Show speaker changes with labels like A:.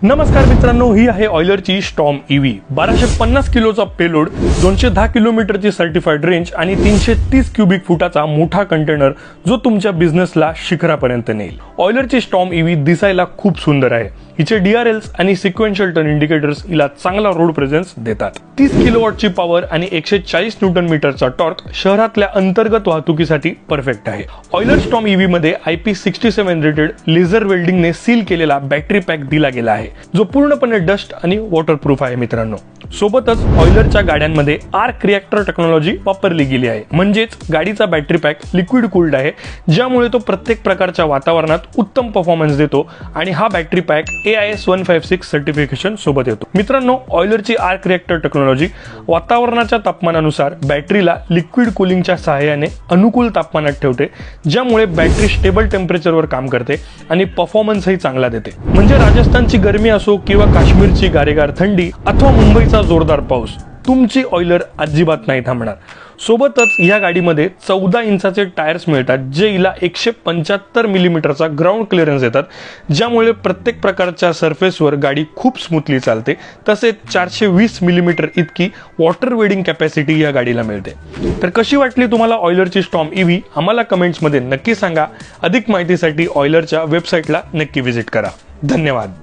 A: नमस्कार मित्रांनो, ही आहे ऑयलरची स्टॉर्म ईव्ही 1250 किलोचा पेलोड, 210 किलोमीटरची सर्टिफाईड रेंज आणि 330 क्युबिक फुटाचा मोठा कंटेनर जो तुमच्या बिझनेसला शिखरापर्यंत नेईल। ऑयलरची स्टॉर्म ईव्ही दिसायला खूप सुंदर आहे। हिचे DRLs आणि सिक्वेन्शियल टर्न इंडिकेटर्स हिला चांगला रोड प्रेझेन्स देतात। 30 किलोवॉटची पॉवर आणि 140 न्यूटन मीटरचा टॉर्क शहरातल्या अंतर्गत वाहतुकीसाठी परफेक्ट आहे। ऑयलर स्टॉर्म ईव्ही मध्ये IP67 रेटेड लेझर वेल्डिंगने सील केलेला बॅटरी पॅक दिला गेला आहे, जो पूर्णपणे डस्ट आणि वॉटरप्रूफ आहे मित्रांनो। सोबतच ऑयलरच्या गाड्यांमध्ये आर्क रिएक्टर टेक्नॉलॉजी वापरली गेली आहे, म्हणजेच गाडीचा बॅटरी पॅक लिक्विड कूल्ड आहे, ज्यामुळे तो प्रत्येक प्रकारच्या वातावरणात उत्तम परफॉर्मन्स देतो आणि हा बॅटरी पॅक AIS 156 सर्टिफिकेशन सोबत येतो। मित्रांनो, ऑयलरची आर्क रिएक्टर टेक्नॉलॉजी वातावरणाच्या तापमानानुसार बॅटरीला लिक्विड कूलिंगच्या सहाय्याने अनुकूल तापमानात ठेवते, ज्यामुळे बॅटरी स्टेबल टेम्परेचरवर काम करते आणि परफॉर्मन्सही चांगला देते। म्हणजे राजस्थानची गरमी असो किंवा काश्मीरची गारेगार थंडी अथवा मुंबईचा जोरदार पाऊस, तुमची ऑयलर अजिबात नाही थांबणार। सोबतच या गाडीमध्ये 14 इंचाचे टायर्स मिळतात, जे हिला 175 मिलीमीटरचा ग्राउंड क्लिअरन्स देतात, ज्यामुळे प्रत्येक प्रकारच्या सरफेसवर गाडी खूप स्मूथली चालते। तसेच 420 मिलीमीटर इतकी वॉटर वेडिंग कॅपॅसिटी या गाडीला मिळते। तर कशी वाटली तुम्हाला ऑयलरची स्टॉर्म ईव्ही? आम्हाला कमेंट्समध्ये नक्की सांगा। अधिक माहितीसाठी ऑयलरच्या वेबसाईटला नक्की व्हिजिट करा। धन्यवाद।